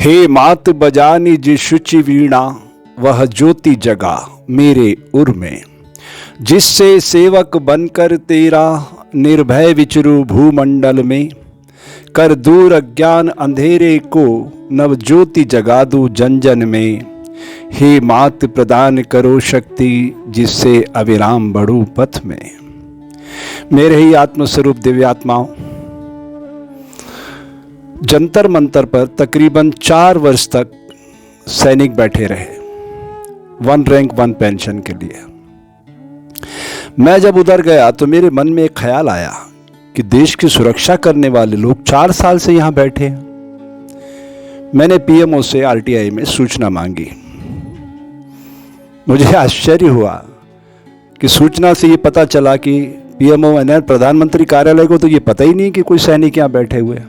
हे मात बजानी जी शुचि वीणा, वह ज्योति जगा मेरे उर में। जिससे सेवक बनकर तेरा निर्भय विचरू भूमंडल में। कर दूर अज्ञान अंधेरे को, नव ज्योति जगा दूं जन जन में। हे मात प्रदान करो शक्ति, जिससे अविराम बढ़ूं पथ में। मेरे ही आत्मस्वरूप दिव्यात्माओं, जंतर मंतर पर तकरीबन 4 वर्ष तक सैनिक बैठे रहे, 1 रैंक 1 पेंशन के लिए। मैं जब उधर गया तो मेरे मन में एक ख्याल आया कि देश की सुरक्षा करने वाले लोग 4 साल से यहां बैठे हैं। मैंने पीएमओ से आरटीआई में सूचना मांगी। मुझे आश्चर्य हुआ कि सूचना से ये पता चला कि पीएमओ यानी प्रधानमंत्री कार्यालय को तो ये पता ही नहीं कि कोई सैनिक यहां बैठे हुए हैं।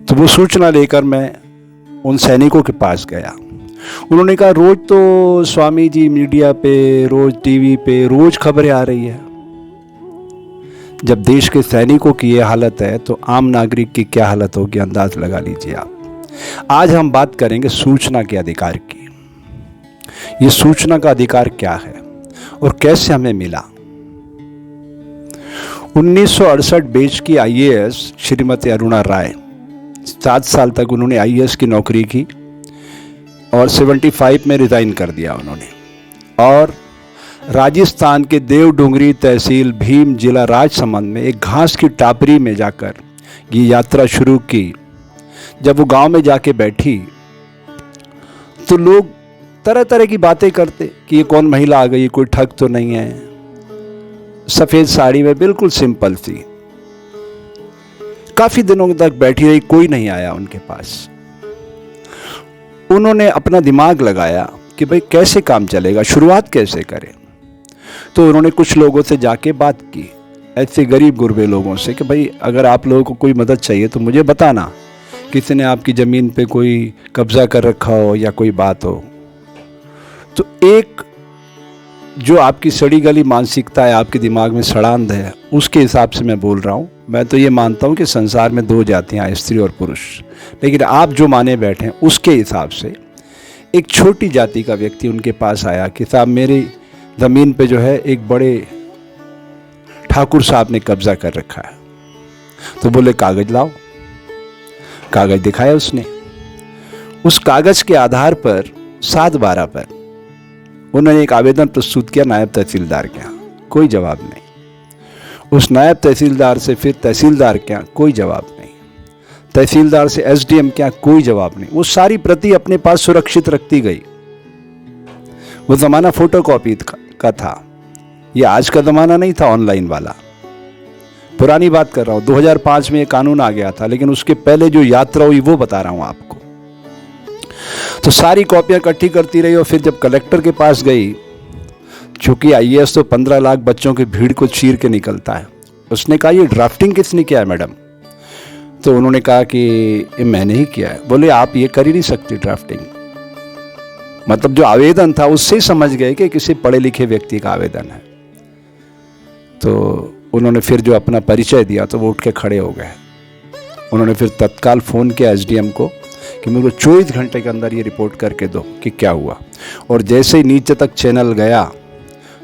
तो वो सूचना लेकर मैं उन सैनिकों के पास गया। उन्होंने कहा, रोज तो स्वामी जी मीडिया पे, रोज टीवी पे रोज खबरें आ रही है। जब देश के सैनिकों की ये हालत है तो आम नागरिक की क्या हालत होगी, अंदाज लगा लीजिए आप। आज हम बात करेंगे सूचना के अधिकार की। ये सूचना का अधिकार क्या है और कैसे हमें मिला। 1968 बैच की आईएएस श्रीमती अरुणा राय, 7 साल तक उन्होंने आईएएस की नौकरी की और 75 में रिजाइन कर दिया उन्होंने। और राजस्थान के देवडूंगरी तहसील भीम जिला राजसमंद में एक घास की टापरी में जाकर ये यात्रा शुरू की। जब वो गांव में जाके बैठी तो लोग तरह तरह की बातें करते कि ये कौन महिला आ गई, कोई ठग तो नहीं है। सफेद साड़ी में बिल्कुल सिंपल थी। काफी दिनों तक बैठी रही, कोई नहीं आया उनके पास। उन्होंने अपना दिमाग लगाया कि भाई कैसे काम चलेगा, शुरुआत कैसे करें। तो उन्होंने कुछ लोगों से जाके बात की, ऐसे गरीब गुरबे लोगों से, कि भाई अगर आप लोगों को कोई मदद चाहिए तो मुझे बताना, किसी ने आपकी ज़मीन पे कोई कब्जा कर रखा हो या कोई बात हो। तो एक जो आपकी सड़ी गली मानसिकता है, आपके दिमाग में सड़ांध है, उसके हिसाब से मैं बोल रहा हूँ। मैं तो ये मानता हूँ कि संसार में 2 जातियाँ, स्त्री और पुरुष, लेकिन आप जो माने बैठे हैं उसके हिसाब से एक छोटी जाति का व्यक्ति उनके पास आया कि साहब मेरी ज़मीन पे जो है एक बड़े ठाकुर साहब ने कब्जा कर रखा है। तो बोले कागज लाओ। कागज दिखाया उसने। उस कागज के आधार पर 7/12 पर उन्होंने एक आवेदन प्रस्तुत किया नायब तहसीलदार के यहाँ, कोई जवाब नहीं। उस नायब तहसीलदार से फिर तहसीलदार के यहाँ, कोई जवाब नहीं। तहसीलदार से एसडीएम के यहाँ, कोई जवाब नहीं। वो सारी प्रति अपने पास सुरक्षित रखती गई। वो ज़माना फोटोकॉपी का था, ये आज का ज़माना नहीं था ऑनलाइन वाला। पुरानी बात कर रहा हूँ, 2005 में ये कानून आ गया था, लेकिन उसके पहले जो यात्रा हुई वो बता रहा हूँ आपको। तो सारी कॉपियां इकट्ठी करती रही और फिर जब कलेक्टर के पास गई, चूंकि आईएएस तो 15 लाख बच्चों की भीड़ को चीर के निकलता है, उसने कहा ये ड्राफ्टिंग किसने किया है मैडम। तो उन्होंने कहा कि ये मैंने ही किया है। बोले आप ये कर ही नहीं सकती ड्राफ्टिंग। मतलब जो आवेदन था उससे समझ गए कि किसी पढ़े लिखे व्यक्ति का आवेदन है। तो उन्होंने फिर जो अपना परिचय दिया तो वो उठ के खड़े हो गए। उन्होंने फिर तत्काल फ़ोन किया एसडीएम को कि मेरे को 24 घंटे के अंदर ये रिपोर्ट करके दो कि क्या हुआ। और जैसे ही नीचे तक चैनल गया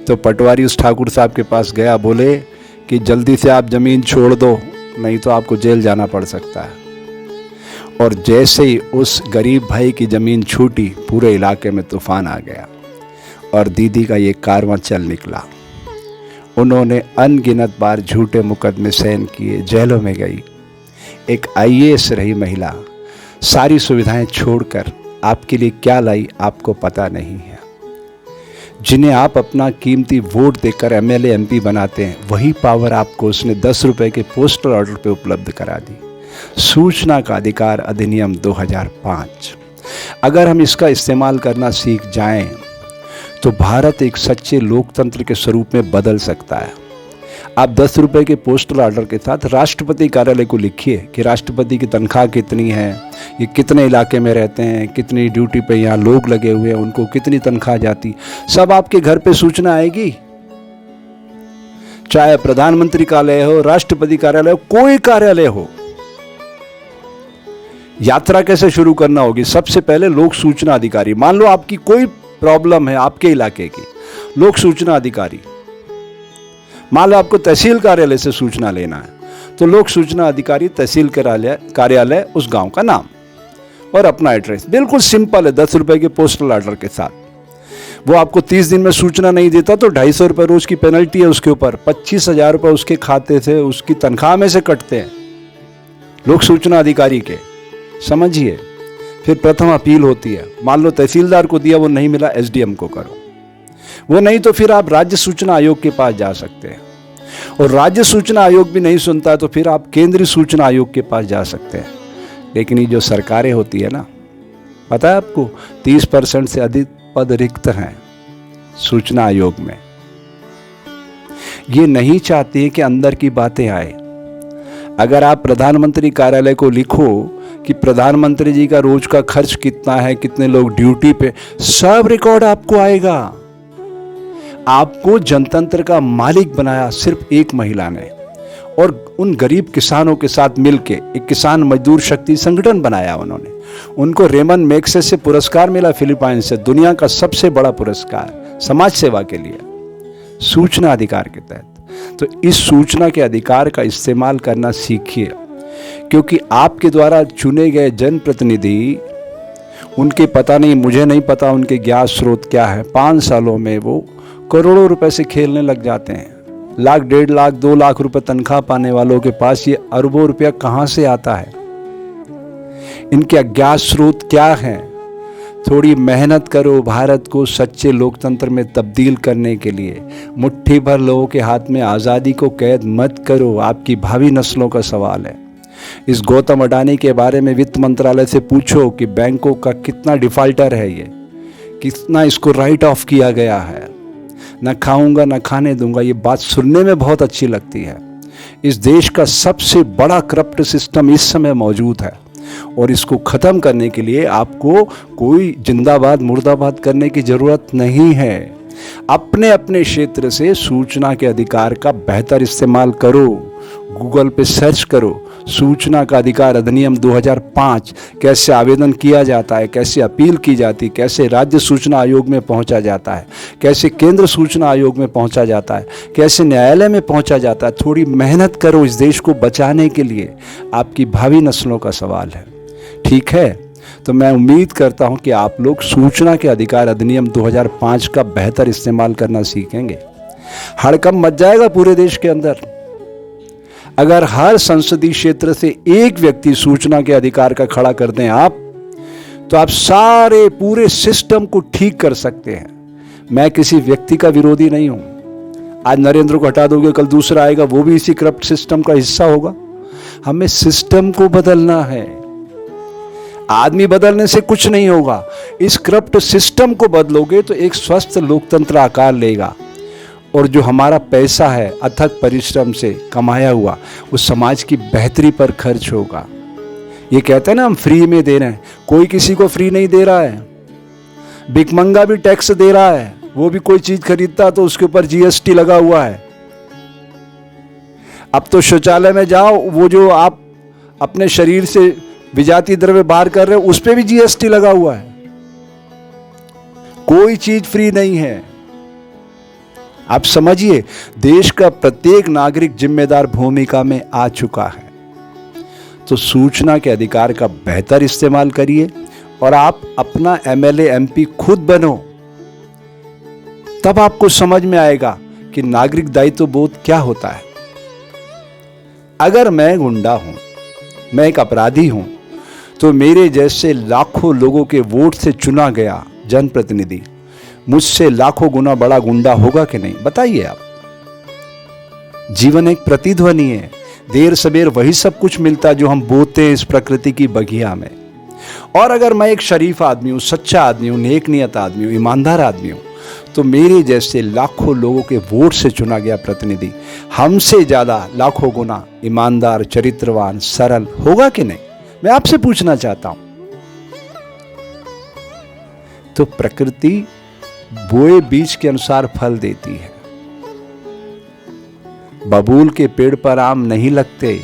तो पटवारी उस ठाकुर साहब के पास गया, बोले कि जल्दी से आप ज़मीन छोड़ दो, नहीं तो आपको जेल जाना पड़ सकता है। और जैसे ही उस गरीब भाई की ज़मीन छूटी, पूरे इलाके में तूफान आ गया और दीदी का ये कारवां चल निकला। उन्होंने अनगिनत बार झूठे मुकदमे सहन किए, जेलों में गई। एक आईएएस रही महिला, सारी सुविधाएं छोड़कर आपके लिए क्या लाई आपको पता नहीं है। जिन्हें आप अपना कीमती वोट देकर एमएलए एमपी बनाते हैं, वही पावर आपको उसने 10 रुपए के पोस्टल ऑर्डर पे उपलब्ध करा दी। सूचना का अधिकार अधिनियम 2005, अगर हम इसका इस्तेमाल करना सीख जाएं तो भारत एक सच्चे लोकतंत्र के स्वरूप में बदल सकता है। आप 10 रुपए के पोस्टल ऑर्डर के साथ राष्ट्रपति कार्यालय को लिखिए कि राष्ट्रपति की तनख्वाह कितनी है, ये कितने इलाके में रहते हैं, कितनी ड्यूटी पे यहाँ लोग लगे हुए हैं, उनको कितनी तनख्वाह जाती, सब आपके घर पे सूचना आएगी। चाहे प्रधानमंत्री कार्यालय हो, राष्ट्रपति कार्यालय हो, कोई कार्यालय हो, यात्रा कैसे शुरू करना होगी? सबसे पहले लोक सूचना अधिकारी, मान लो आपकी कोई प्रॉब्लम है आपके इलाके की, लोक सूचना अधिकारी, मान लो आपको तहसील कार्यालय से सूचना लेना है, तो लोक सूचना अधिकारी तहसील कार्यालय उस गांव का नाम और अपना एड्रेस, बिल्कुल सिंपल है, 10 रुपए के पोस्टल ऑर्डर के साथ। वो आपको 30 दिन में सूचना नहीं देता तो 250 रुपये रोज की पेनल्टी है उसके ऊपर, 25,000 रुपये उसके खाते से, उसकी तनख्वाह में से कटते हैं लोक सूचना अधिकारी के, समझिए। फिर प्रथम अपील होती है, मान लो तहसीलदार को दिया, वो नहीं मिला, एसडीएम को करो, वो नहीं तो फिर आप राज्य सूचना आयोग के पास जा सकते हैं, और राज्य सूचना आयोग भी नहीं सुनता तो फिर आप केंद्रीय सूचना आयोग के पास जा सकते हैं। लेकिन ये जो सरकारें होती है ना, पता है आपको, 30% से अधिक पद रिक्त हैं सूचना आयोग में। ये नहीं चाहती है कि अंदर की बातें आए। अगर आप प्रधानमंत्री कार्यालय को लिखो कि प्रधानमंत्री जी का रोज का खर्च कितना है, कितने लोग ड्यूटी पे, सब रिकॉर्ड आपको आएगा। आपको जनतंत्र का मालिक बनाया सिर्फ एक महिला ने, और उन गरीब किसानों के साथ मिलके एक किसान मजदूर शक्ति संगठन बनाया उन्होंने। उनको रेमन मैग्सेसे से पुरस्कार मिला फिलीपाइन से, दुनिया का सबसे बड़ा पुरस्कार समाज सेवा के लिए, सूचना अधिकार के तहत। तो इस सूचना के अधिकार का इस्तेमाल करना सीखिए, क्योंकि आपके द्वारा चुने गए जनप्रतिनिधि, उनके पता नहीं, मुझे नहीं पता उनके ज्ञात स्रोत क्या है, 5 सालों में वो करोड़ों रुपए से खेलने लग जाते हैं। लाख, 1.5 लाख, 2 लाख रुपए तनख्वाह पाने वालों के पास ये अरबों रुपया कहाँ से आता है? इनके अज्ञात स्रोत क्या हैं? थोड़ी मेहनत करो भारत को सच्चे लोकतंत्र में तब्दील करने के लिए। मुट्ठी भर लोगों के हाथ में आज़ादी को कैद मत करो, आपकी भावी नस्लों का सवाल है। इस गौतम अडानी के बारे में वित्त मंत्रालय से पूछो कि बैंकों का कितना डिफॉल्टर है, ये कितना इसको राइट ऑफ किया गया है। न खाऊंगा न खाने दूंगा, ये बात सुनने में बहुत अच्छी लगती है। इस देश का सबसे बड़ा करप्ट सिस्टम इस समय मौजूद है, और इसको ख़त्म करने के लिए आपको कोई जिंदाबाद मुर्दाबाद करने की ज़रूरत नहीं है। अपने अपने क्षेत्र से सूचना के अधिकार का बेहतर इस्तेमाल करो। गूगल पे सर्च करो, सूचना का अधिकार अधिनियम 2005, कैसे आवेदन किया जाता है, कैसे अपील की जाती है, कैसे राज्य सूचना आयोग में पहुंचा जाता है, कैसे केंद्र सूचना आयोग में पहुंचा जाता है, कैसे न्यायालय में पहुंचा जाता है। थोड़ी मेहनत करो इस देश को बचाने के लिए, आपकी भावी नस्लों का सवाल है। ठीक है, तो मैं उम्मीद करता हूं कि आप लोग सूचना के अधिकार अधिनियम 2005 का बेहतर इस्तेमाल करना सीखेंगे। हड़कंप मच जाएगा पूरे देश के अंदर अगर हर संसदीय क्षेत्र से एक व्यक्ति सूचना के अधिकार का खड़ा कर दें आप, तो आप सारे पूरे सिस्टम को ठीक कर सकते हैं। मैं किसी व्यक्ति का विरोधी नहीं हूं। आज नरेंद्र को हटा दोगे, कल दूसरा आएगा, वो भी इसी करप्ट सिस्टम का हिस्सा होगा। हमें सिस्टम को बदलना है, आदमी बदलने से कुछ नहीं होगा। इस करप्ट सिस्टम को बदलोगे तो एक स्वस्थ लोकतंत्र आकार लेगा, और जो हमारा पैसा है अथक परिश्रम से कमाया हुआ, उस समाज की बेहतरी पर खर्च होगा। ये कहते हैं ना हम फ्री में दे रहे हैं, कोई किसी को फ्री नहीं दे रहा है। भिखमंगा भी टैक्स दे रहा है, वो भी कोई चीज खरीदता तो उसके ऊपर जीएसटी लगा हुआ है। अब तो शौचालय में जाओ, वो जो आप अपने शरीर से विजातीय द्रव्य बाहर कर रहे हो उस पर भी जीएसटी लगा हुआ है। कोई चीज फ्री नहीं है। आप समझिए, देश का प्रत्येक नागरिक जिम्मेदार भूमिका में आ चुका है। तो सूचना के अधिकार का बेहतर इस्तेमाल करिए, और आप अपना एमएलए एमपी खुद बनो, तब आपको समझ में आएगा कि नागरिक दायित्व बोध क्या होता है। अगर मैं गुंडा हूं, मैं एक अपराधी हूं, तो मेरे जैसे लाखों लोगों के वोट से चुना गया जनप्रतिनिधि मुझसे लाखों गुना बड़ा गुंडा होगा कि नहीं? बताइए आप। जीवन एक प्रतिध्वनि है, देर सबेर वही सब कुछ मिलता है जो हम बोते हैं इस प्रकृति की बगिया में। और अगर मैं एक शरीफ आदमी हूं, सच्चा आदमी हूं, नेक नियत आदमी हूं, ईमानदार आदमी हूं, तो मेरे जैसे लाखों लोगों के वोट से चुना गया प्रतिनिधि हमसे ज्यादा लाखों गुना ईमानदार, चरित्रवान, सरल होगा कि नहीं? मैं आपसे पूछना चाहता हूं। तो प्रकृति बोए बीज के अनुसार फल देती है। बबूल के पेड़ पर आम नहीं लगते।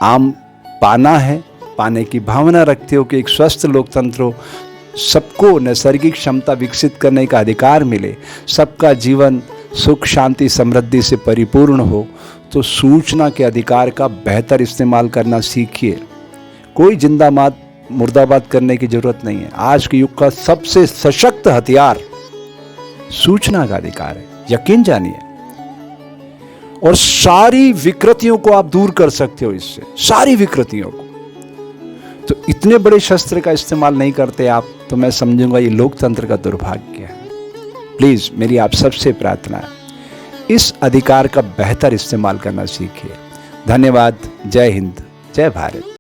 आम पाना है पाने की भावना रखते हो कि एक स्वस्थ लोकतंत्र हो, सबको नैसर्गिक क्षमता विकसित करने का अधिकार मिले, सबका जीवन सुख शांति समृद्धि से परिपूर्ण हो, तो सूचना के अधिकार का बेहतर इस्तेमाल करना सीखिए। कोई जिंदाबाद मुर्दाबाद करने की जरूरत नहीं है। आज के युग का सबसे सशक्त हथियार सूचना का अधिकार है, यकीन जानिए। और सारी विकृतियों को आप दूर कर सकते हो इससे, सारी विकृतियों को। तो इतने बड़े शस्त्र का इस्तेमाल नहीं करते आप, तो मैं समझूंगा ये लोकतंत्र का दुर्भाग्य है। प्लीज मेरी आप सबसे प्रार्थना है, इस अधिकार का बेहतर इस्तेमाल करना सीखिए। धन्यवाद। जय हिंद, जय भारत।